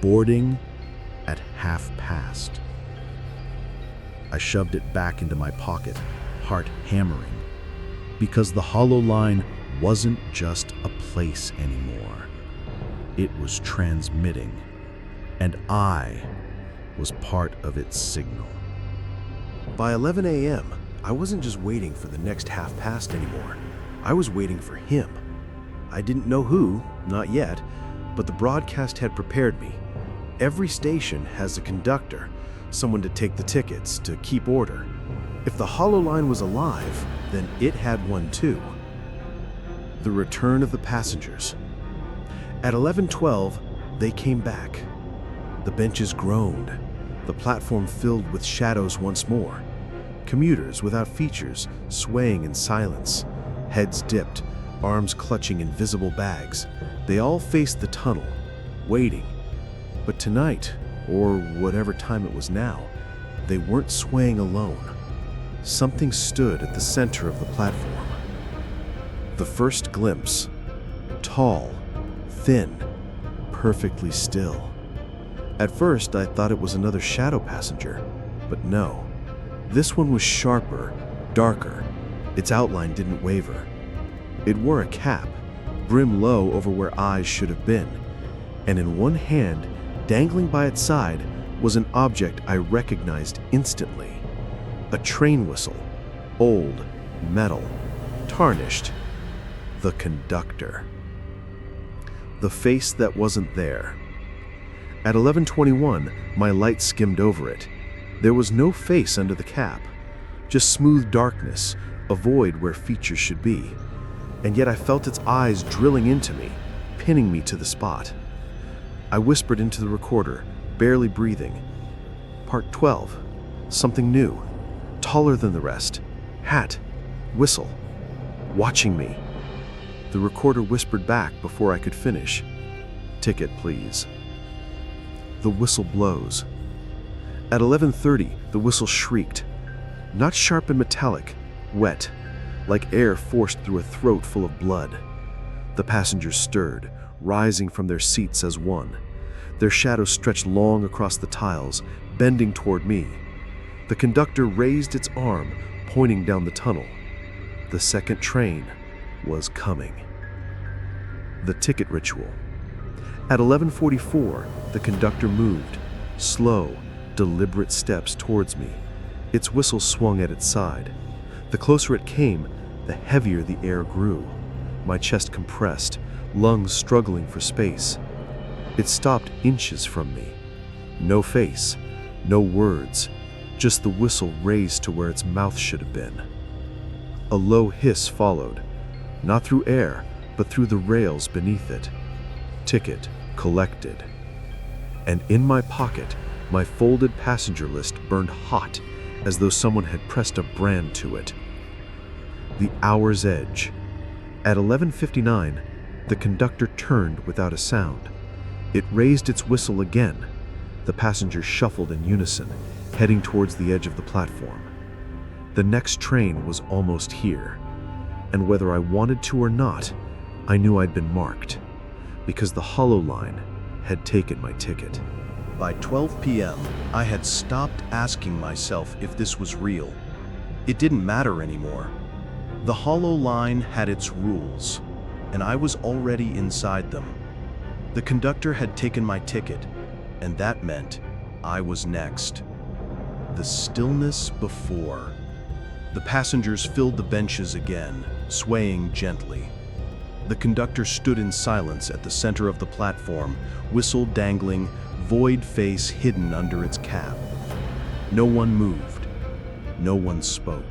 Boarding at past. I shoved it back into my pocket, heart hammering, because the hollow line wasn't just a place anymore. It was transmitting, and I was part of its signal. By 11 a.m., I wasn't just waiting for the next past anymore. I was waiting for him. I didn't know who, not yet, but the broadcast had prepared me. Every station has a conductor, someone to take the tickets, to keep order. If the hollow line was alive, then it had one too. The return of the passengers. At 11:12, they came back. The benches groaned, the platform filled with shadows once more. Commuters without features, swaying in silence, heads dipped, arms clutching invisible bags. They all faced the tunnel, waiting. But tonight, or whatever time it was now, they weren't swaying alone. Something stood at the center of the platform. The first glimpse, tall, thin, perfectly still. At first, I thought it was another shadow passenger, but no. This one was sharper, darker. Its outline didn't waver. It wore a cap, brim low over where eyes should have been, and in one hand, dangling by its side, was an object I recognized instantly. A train whistle, old, metal, tarnished. The conductor. The face that wasn't there. At 11:21, my light skimmed over it. There was no face under the cap, just smooth darkness, a void where features should be. And yet I felt its eyes drilling into me, pinning me to the spot. I whispered into the recorder, barely breathing. Part 12. Something new. Taller than the rest. Hat. Whistle. Watching me. The recorder whispered back before I could finish. Ticket, please. The whistle blows. At 11:30, the whistle shrieked. Not sharp and metallic, wet, like air forced through a throat full of blood. The passengers stirred, rising from their seats as one. Their shadows stretched long across the tiles, bending toward me. The conductor raised its arm, pointing down the tunnel. The second train was coming. The ticket ritual. At 11:44, the conductor moved, slow, deliberate steps towards me. Its whistle swung at its side. The closer it came, the heavier the air grew. My chest compressed, lungs struggling for space. It stopped inches from me. No face, no words, just the whistle raised to where its mouth should have been. A low hiss followed, not through air, but through the rails beneath it. Ticket collected. And in my pocket, my folded passenger list burned hot, as though someone had pressed a brand to it. The hour's edge. At 11:59, the conductor turned without a sound. It raised its whistle again, The passengers shuffled in unison, heading towards the edge of the platform. The next train was almost here, and whether I wanted to or not, I knew I'd been marked, because the hollow line had taken my ticket. By 12 p.m., I had stopped asking myself if this was real. It didn't matter anymore. The hollow line had its rules, and I was already inside them. The conductor had taken my ticket, and that meant I was next. The stillness before. The passengers filled the benches again, swaying gently. The conductor stood in silence at the center of the platform, whistle dangling, void face hidden under its cap. No one moved. No one spoke.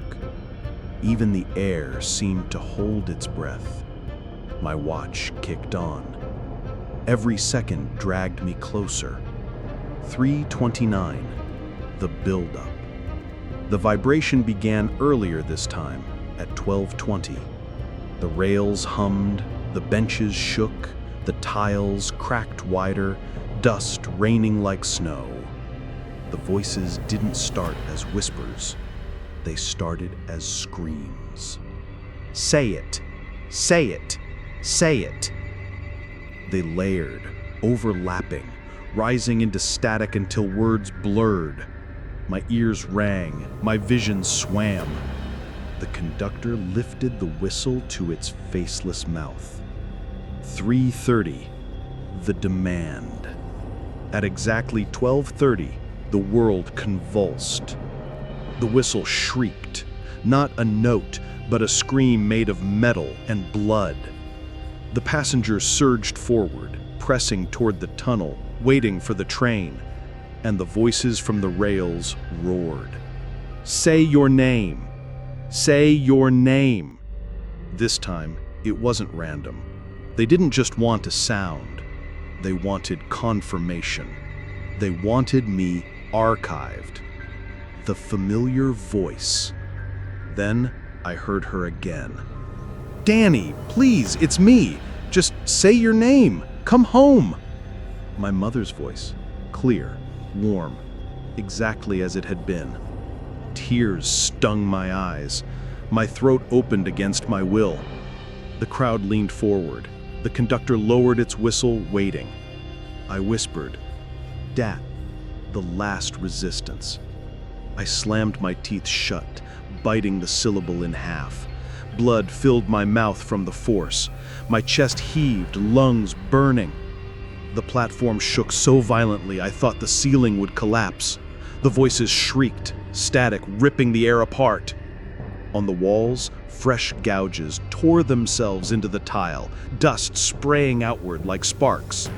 Even the air seemed to hold its breath. My watch kicked on. Every second dragged me closer. 3:29, the buildup. The vibration began earlier this time, at 12:20. The rails hummed, the benches shook, the tiles cracked wider, dust raining like snow. The voices didn't start as whispers. They started as screams. Say it! Say it! Say it! They layered, overlapping, rising into static until words blurred. My ears rang, my vision swam. The conductor lifted the whistle to its faceless mouth. 3:30, the demand. At exactly 12:30, the world convulsed. The whistle shrieked, not a note, but a scream made of metal and blood. The passengers surged forward, pressing toward the tunnel, waiting for the train, and the voices from the rails roared. Say your name! Say your name! This time, it wasn't random. They didn't just want a sound. They wanted confirmation. They wanted me archived. The familiar voice. Then I heard her again. Danny, please, it's me. Just say your name. Come home. My mother's voice, clear, warm, exactly as it had been. Tears stung my eyes. My throat opened against my will. The crowd leaned forward. The conductor lowered its whistle, waiting. I whispered, "Dat, the last resistance." I slammed my teeth shut, biting the syllable in half. Blood filled my mouth from the force. My chest heaved, lungs burning. The platform shook so violently I thought the ceiling would collapse. The voices shrieked, static ripping the air apart. On the walls, fresh gouges tore themselves into the tile, dust spraying outward like sparks.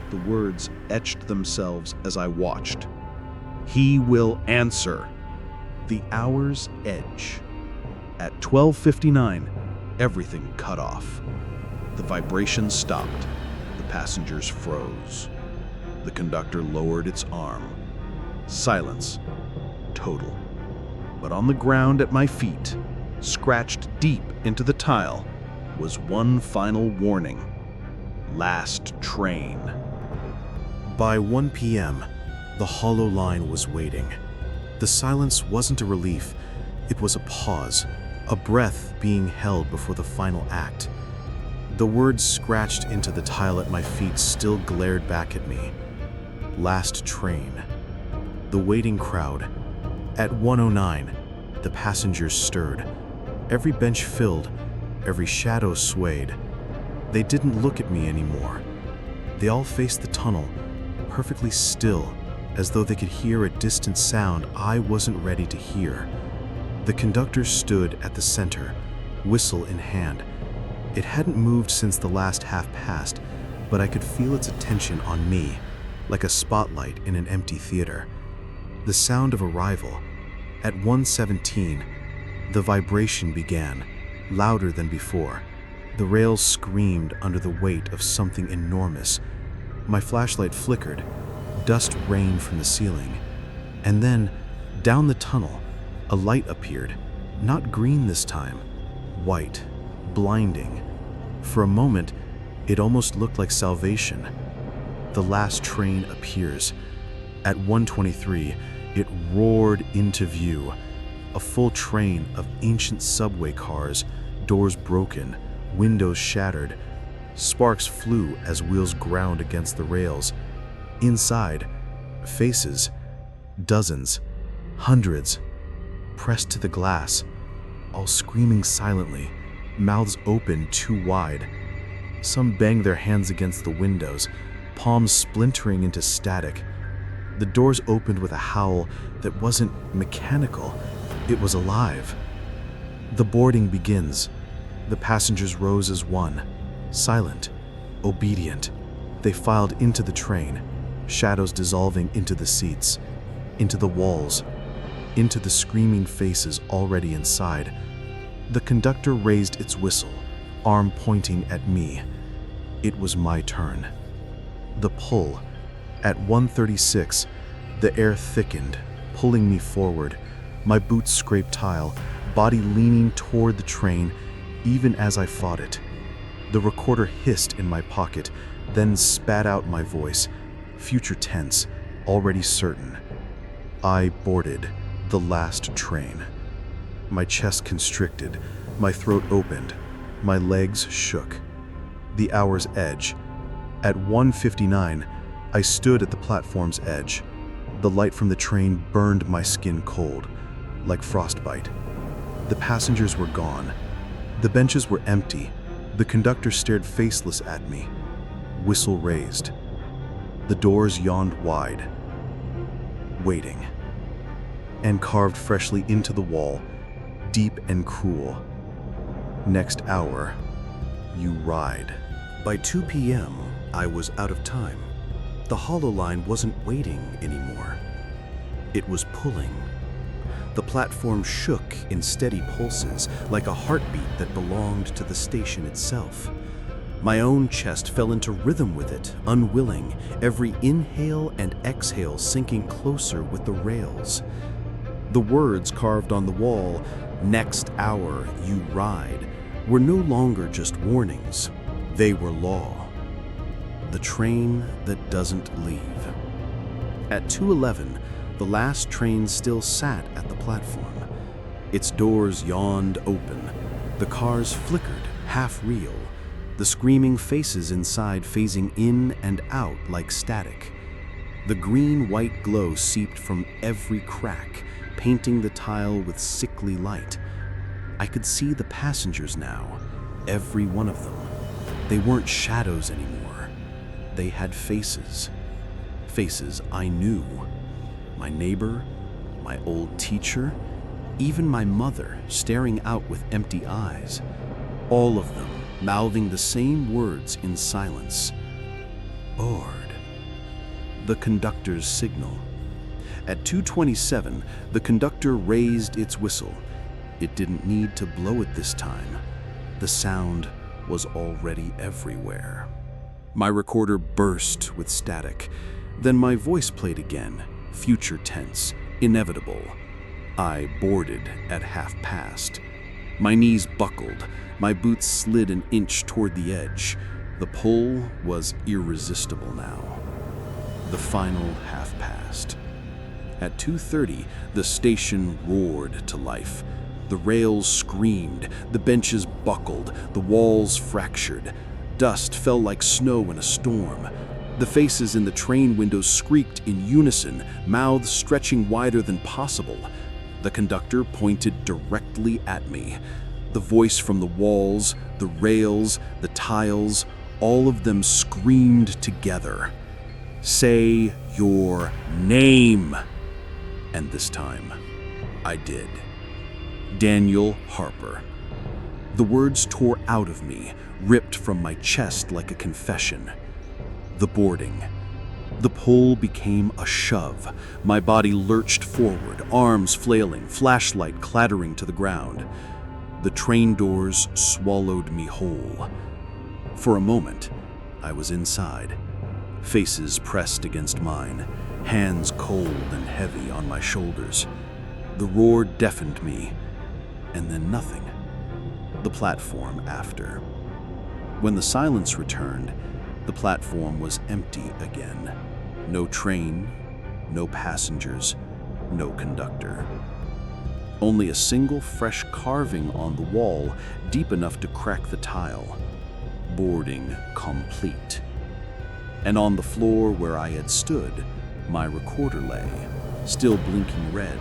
The words etched themselves as I watched. He will answer. The hour's edge. At 12:59, everything cut off. The vibration stopped. The passengers froze. The conductor lowered its arm. Silence. Total. But on the ground at my feet, scratched deep into the tile, was one final warning. Last train. By 1 p.m., the hollow line was waiting. The silence wasn't a relief, it was a pause, a breath being held before the final act. The words scratched into the tile at my feet still glared back at me. Last train. The waiting crowd. At 1:09, the passengers stirred. Every bench filled, every shadow swayed. They didn't look at me anymore. They all faced the tunnel, perfectly still, as though they could hear a distant sound I wasn't ready to hear. The conductor stood at the center, whistle in hand. It hadn't moved since the last half passed, but I could feel its attention on me, like a spotlight in an empty theater. The sound of arrival. At 1:17, the vibration began, louder than before. The rails screamed under the weight of something enormous. My flashlight flickered. Dust rained from the ceiling. And then, down the tunnel, a light appeared. Not green this time. White. Blinding. For a moment, it almost looked like salvation. The last train appears. At 1:23, it roared into view. A full train of ancient subway cars, doors broken, windows shattered. Sparks flew as wheels ground against the rails. Inside, faces, dozens, hundreds, pressed to the glass, all screaming silently, mouths open too wide. Some banged their hands against the windows, palms splintering into static. The doors opened with a howl that wasn't mechanical, it was alive. The boarding begins. The passengers rose as one, silent, obedient. They filed into the train, shadows dissolving into the seats, into the walls, into the screaming faces already inside. The conductor raised its whistle, arm pointing at me. It was my turn. The pull. At 1:36, the air thickened, pulling me forward. My boots scraped tile, body leaning toward the train, even as I fought it. The recorder hissed in my pocket, then spat out my voice, future tense, already certain. I boarded the last train. My chest constricted, my throat opened, my legs shook. The hour's edge. At 1:59, I stood at the platform's edge. The light from the train burned my skin cold, like frostbite. The passengers were gone. The benches were empty. The conductor stared faceless at me. Whistle raised. The doors yawned wide. Waiting. And carved freshly into the wall, deep and cruel. Next hour, you ride. By 2 p.m., I was out of time. The hollow line wasn't waiting anymore. It was pulling. The platform shook in steady pulses, like a heartbeat that belonged to the station itself. My own chest fell into rhythm with it, unwilling, every inhale and exhale sinking closer with the rails. The words carved on the wall, "Next hour, you ride," were no longer just warnings. They were law. The train that doesn't leave. At 2:11, the last train still sat at the platform. Its doors yawned open. The cars flickered, half real, the screaming faces inside phasing in and out like static. The green-white glow seeped from every crack, painting the tile with sickly light. I could see the passengers now, every one of them. They weren't shadows anymore. They had faces. Faces I knew. My neighbor, my old teacher, even my mother staring out with empty eyes. All of them mouthing the same words in silence. Bored. The conductor's signal. At 2:27, the conductor raised its whistle. It didn't need to blow it this time. The sound was already everywhere. My recorder burst with static. Then my voice played again, future tense, inevitable. I boarded at 1:30. My knees buckled. My boots slid an inch toward the edge. The pull was irresistible now. The final 1:30. At 2:30, the station roared to life. The rails screamed, the benches buckled, the walls fractured. Dust fell like snow in a storm. The faces in the train windows squeaked in unison, mouths stretching wider than possible. The conductor pointed directly at me. The voice from the walls, the rails, the tiles, all of them screamed together. "Say your name!" And this time, I did. Daniel Harper. The words tore out of me, ripped from my chest like a confession. The boarding. The pull became a shove. My body lurched forward, arms flailing, flashlight clattering to the ground. The train doors swallowed me whole. For a moment, I was inside. Faces pressed against mine, hands cold and heavy on my shoulders. The roar deafened me, and then nothing. The platform after. When the silence returned, the platform was empty again. No train, no passengers, no conductor. Only a single fresh carving on the wall, deep enough to crack the tile. Boarding complete. And on the floor where I had stood, my recorder lay, still blinking red.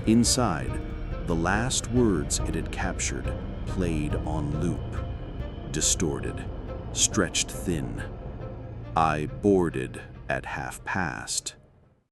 Inside, the last words it had captured played on loop. Distorted, stretched thin. I boarded at past.